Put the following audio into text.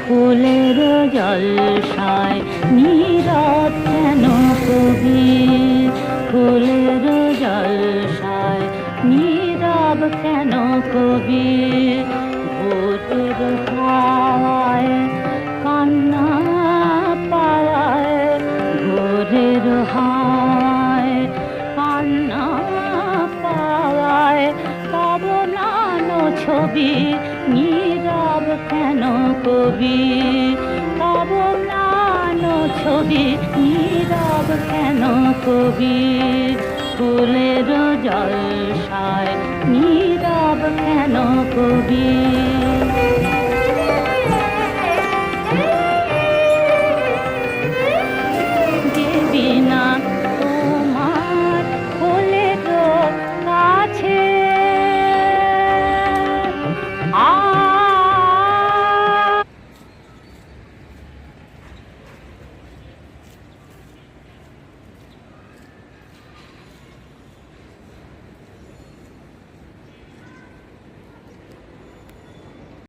ফুলের জলসায় নীরব কেন কবি, ফুলের জলসায় নীরব কেন কবি। ভোরের হাওয়ায় কান্না পাওয়ায়, ভোরের হাওয়ায় কান্না পাওয়ায় পাবনানো ছবি নীরব কেন কবি, পাবনানো ছবি নীরব কেন কবি। ফুলের জলসায় নীরব কেন কবি।